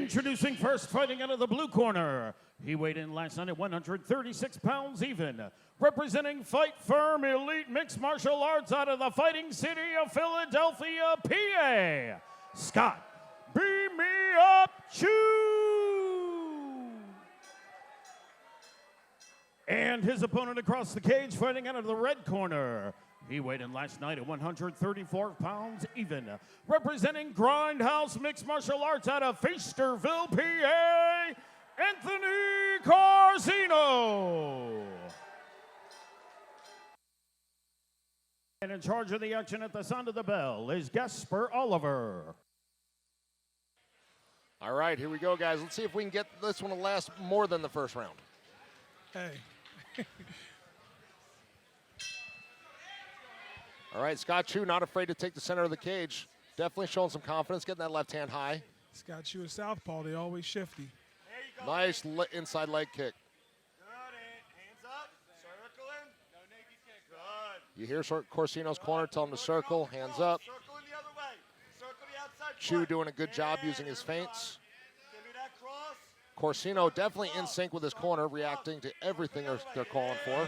Introducing first, fighting out of the blue corner. He weighed in last night at 136 pounds even. Representing Fight Firm Elite Mixed Martial Arts out of the fighting city of Philadelphia, PA. Scott, beam me up, Chieu. And his opponent across the cage, fighting out of the red corner. He weighed in last night at 134 pounds even. Representing Grindhouse Mixed Martial Arts out of Feasterville, PA, Anthony Corsino. And in charge of the action at the sound of the bell is Gasper Oliver. All right, here we go, guys. Let's see if we can get this one to last more than the first round. Hey. All right, Scott Chieu not afraid to take the center of the cage. Definitely showing some confidence, getting that left hand high. Scott Chieu is southpaw. They always shifty. Nice inside leg kick. Good. Hands up. Circling. No naked kick. Good. You hear Corsino's corner tell him to circle, hands up. Circling the other way. Circle the outside. Chieu doing a good job using his feints. Give me that cross. Corsino definitely in sync with his corner, reacting to everything they're calling for.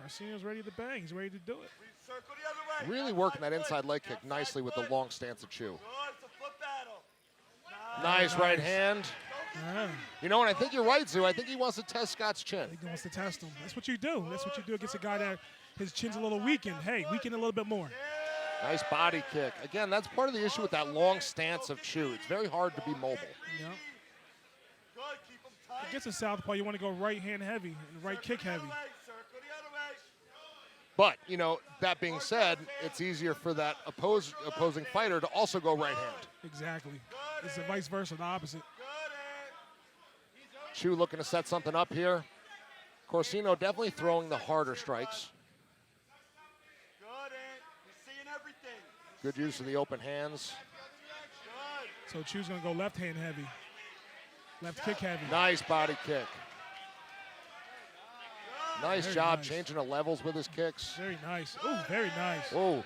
Corsino's ready to bang. He's ready to do it. Circle the other way. Really working that inside leg kick nicely with the long stance of Chieu. Good. It's a foot battle. Nice right hand. Yeah. You know what? I think you're right, Zoo. I think he wants to test Scott's chin. He wants to test him. That's what you do. That's what you do against a guy that his chin's a little weakened. Hey, weaken a little bit more. Nice body kick. Again, that's part of the issue with that long stance of Chieu. It's very hard to be mobile. Yeah. Good. Keep him tight. Against a southpaw, you want to go right hand heavy and right kick heavy. Circle the other way. But, you know, that being said, it's easier for that opposing fighter to also go right hand. Exactly. It's the vice versa, the opposite. Chieu looking to set something up here. Corsino definitely throwing the harder strikes. Good. You're seeing everything. Good use of the open hands. Good. So Chiu's going to go left hand heavy. Left kick heavy. Nice body kick. Nice Very job nice. changing the levels with his kicks. Very nice. Ooh, very nice. Oh,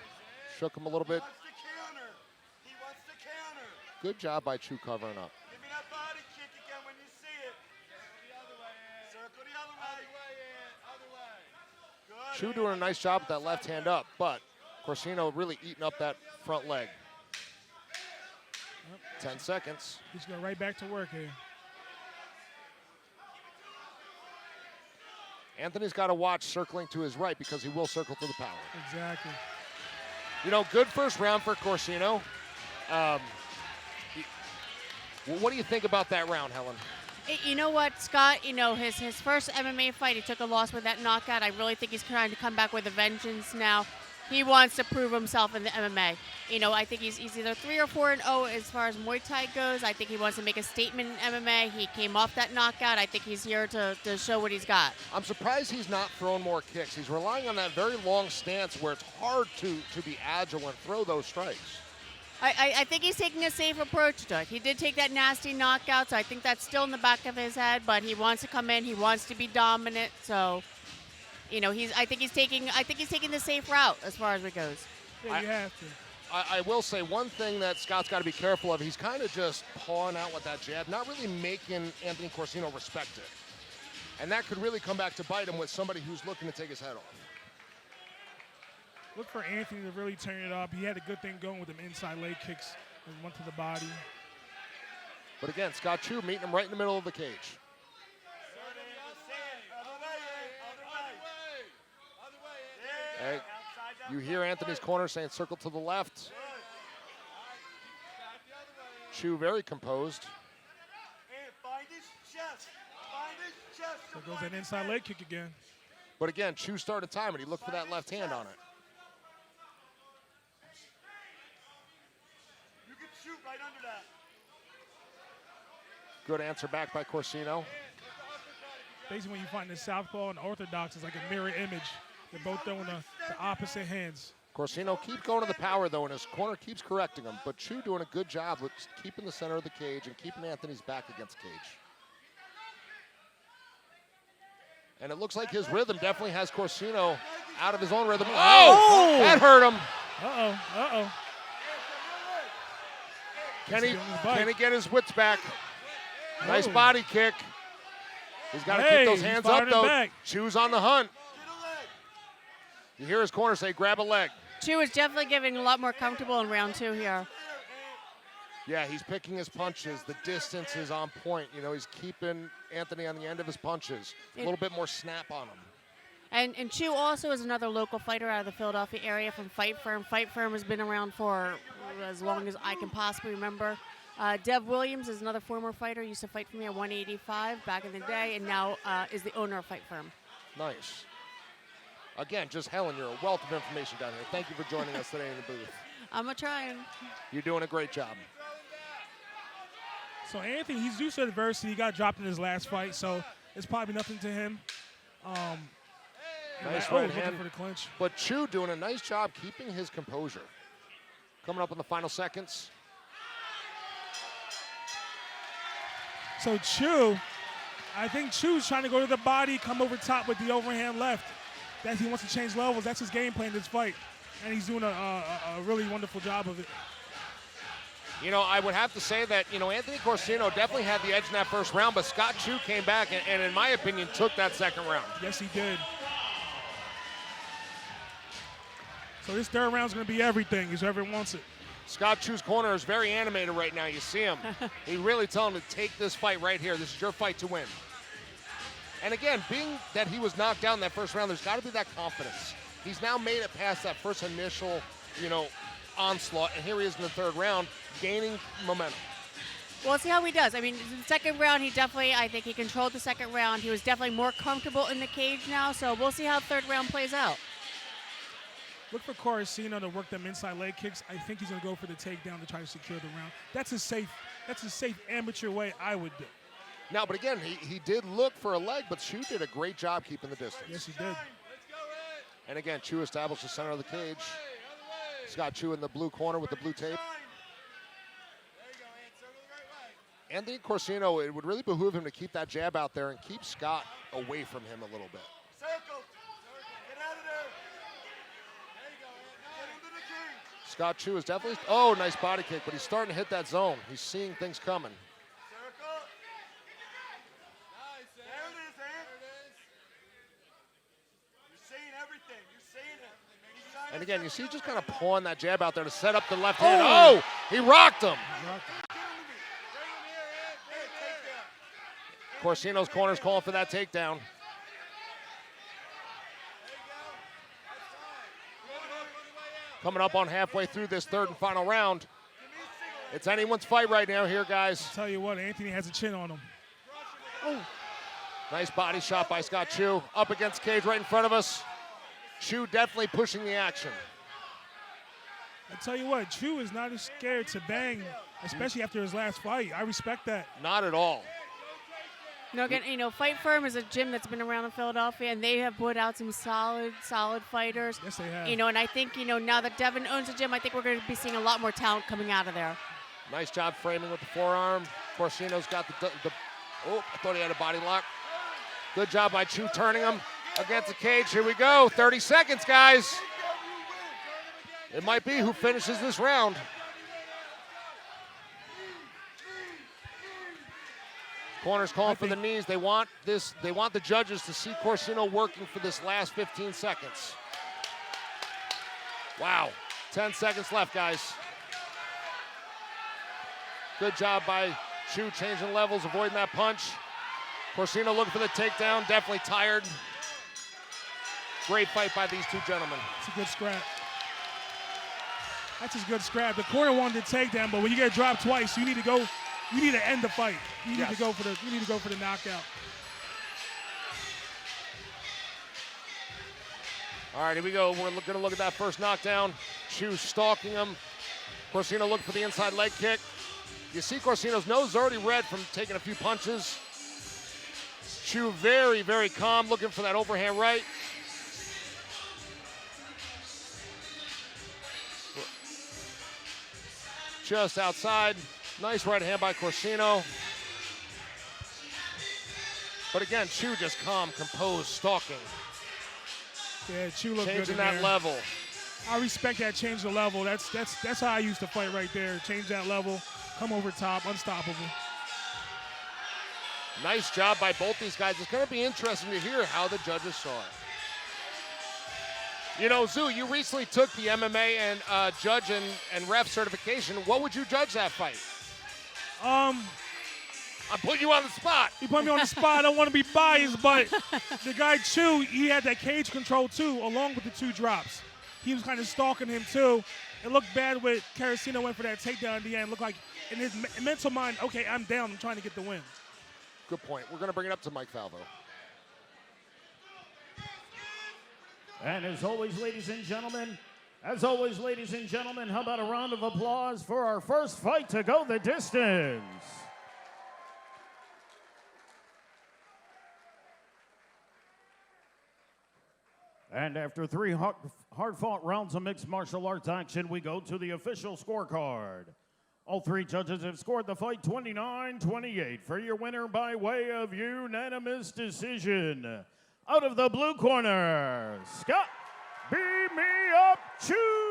shook him a little bit. Wants to counter. He wants to counter. Good job by Chieu covering up. Give me that body kick again when you see it. Circle the other way. Good. Chieu doing a nice job with that left hand up, but Corsino really eating up that front leg. 10 seconds. He's going right back to work here. Anthony's got to watch circling to his right because he will circle to the power. Exactly. You know, good first round for Corsino. What do you think about that round, Helen? You know what, Scott? You know, his first MMA fight, he took a loss with that knockout. I really think he's trying to come back with a vengeance now. He wants to prove himself in the MMA. You know, I think he's either 3 or 4-0 as far as Muay Thai goes. I think he wants to make a statement in MMA. He came off that knockout. I think he's here to show what he's got. I'm surprised he's not throwing more kicks. He's relying on that very long stance where it's hard to be agile and throw those strikes. I think he's taking a safe approach to it. He did take that nasty knockout, so I think that's still in the back of his head, but he wants to come in. He wants to be dominant, so... You know, I think he's taking the safe route as far as it goes. Yeah, you have to. I will say one thing that Scott's got to be careful of. He's kind of just pawing out with that jab, not really making Anthony Corsino respect it. And that could really come back to bite him with somebody who's looking to take his head off. Look for Anthony to really turn it up. He had a good thing going with them inside leg kicks and went to the body. But again, Scott Chieu meeting him right in the middle of the cage. Hey, you hear Anthony's corner saying circle to the left. Chieu very composed. Find his chest. Find his chest. So goes that inside leg kick again. But again, Chieu started time and he looked for that left hand on it. You can shoot right under that. Good answer back by Corsino. Basically, when you find the southpaw and orthodox, it's like a mirror image. They're both throwing the opposite hands. Corsino keep going to the power, though, and his corner keeps correcting him. But Chieu doing a good job with keeping the center of the cage and keeping Anthony's back against cage. And it looks like his rhythm definitely has Corsino out of his own rhythm. Oh! That hurt him. Uh-oh. Can He's he, feeling his bite. can he get his wits back? Nice Oh. body kick. He's got to Hey, keep those he's hands up, firing though. back. Chiu's on the hunt. You hear his corner say, grab a leg. Chieu is definitely getting a lot more comfortable in round 2 here. Yeah, he's picking his punches. The distance is on point. You know, he's keeping Anthony on the end of his punches. A little bit more snap on him. And Chieu also is another local fighter out of the Philadelphia area from Fight Firm. Fight Firm has been around for as long as I can possibly remember. Dev Williams is another former fighter. Used to fight for me at 185 back in the day, and now is the owner of Fight Firm. Nice. Again, just Helen, you're a wealth of information down here. Thank you for joining us today in the booth. I'm trying. You're doing a great job. So Anthony, he's used to adversity. He got dropped in his last fight, so it's probably nothing to him. Nice oh, right looking hand. for the clinch. But Chieu doing a nice job keeping his composure. Coming up in the final seconds. So Chieu, I think Chiu's trying to go to the body, come over top with the overhand left. That he wants to change levels. That's his game plan this fight, and he's doing a really wonderful job of it. You know, I would have to say that, you know, Anthony Corsino definitely had the edge in that first round, but Scott Chieu came back and in my opinion, took that second round. Yes, he did. So this third round's going to be everything, as whoever wants it. Scott Chiu's corner is very animated right now. You see him. He really telling him to take this fight right here. This is your fight to win. And again, being that he was knocked down in that first round, there's got to be that confidence. He's now made it past that first initial, you know, onslaught, and here he is in the third round, gaining momentum. We'll see how he does. I mean, the second round, I think he controlled the second round. He was definitely more comfortable in the cage now, so we'll see how the third round plays out. Look for Corsino to work them inside leg kicks. I think he's going to go for the takedown to try to secure the round. That's a safe amateur way I would do. Now, but again, he did look for a leg, but Chieu did a great job keeping the distance. Yes, he did. And again, Chieu established the center of the cage. Scott Chieu in the blue corner with the blue tape. Anthony Corsino, it would really behoove him to keep that jab out there and keep Scott away from him a little bit. Circle. Get out of there. There you go. Get into the cage. Scott Chieu is definitely, oh, nice body kick, but he's starting to hit that zone. He's seeing things coming. Circle. Nice. There it is, Ant. There it is. You're seeing everything. You're seeing it. And again, you see just kind of pawing that jab out there to set up the left hand. Oh, he rocked him. Corsino's corner's calling for that takedown. Coming up on halfway through this third and final round. It's anyone's fight right now here, guys. I'll tell you what, Anthony has a chin on him. Oh. Nice body shot by Scott Chieu. Up against the cage right in front of us. Chieu definitely pushing the action. I tell you what, Chieu is not as scared to bang, especially after his last fight. I respect that. Not at all. No, again, you know, Fight Firm is a gym that's been around in Philadelphia, and they have put out some solid fighters. Yes, they have. You know, and I think, you know, now that Devin owns the gym, I think we're going to be seeing a lot more talent coming out of there. Nice job framing with the forearm. Corsino's got the oh, I thought he had a body lock. Good job by Chieu turning him against the cage. Here we go, 30 seconds, guys. It might be who finishes this round. Corner's calling for the knees. They want this. They want the judges to see Corsino working for this last 15 seconds. Wow, 10 seconds left, guys. Good job by Chieu changing levels, avoiding that punch. Corsino looking for the takedown, definitely tired. Great fight by these two gentlemen. It's a good scrap. That's a good scrap. The corner wanted the takedown, but when you get dropped twice, you need to go. You need to end the fight. You need to go for the. You need to go for the knockout. All right, here we go. We're going to look at that first knockdown. Chieu stalking him. Corsino looking for the inside leg kick. You see Corsino's nose is already red from taking a few punches. Chieu very, very calm, looking for that overhand right. Just outside. Nice right hand by Corsino. But again, Chieu just calm, composed, stalking. Yeah, Chieu looked good Changing in that there. level. I respect that change the level. That's how I used to fight right there. Change that level. come over top, unstoppable. Nice job by both these guys. It's going to be interesting to hear how the judges saw it. You know, Zoo, you recently took the MMA and judge and ref certification. What would you judge that fight? I'm putting you on the spot. He put me on the spot. I don't want to be biased, but the guy Chieu, he had that cage control too, along with the 2 drops. He was kind of stalking him too. It looked bad with Corsino went for that takedown in the end. It looked like in his mental mind, okay, I'm down. I'm trying to get the win. Good point. We're going to bring it up to Mike Falvo. And as always, ladies and gentlemen, how about a round of applause for our first fight to go the distance? And after 3 hard-fought rounds of mixed martial arts action, we go to the official scorecard. All 3 judges have scored the fight 29-28 for your winner by way of unanimous decision. Out of the blue corner, Scott, beam me up, Chieu.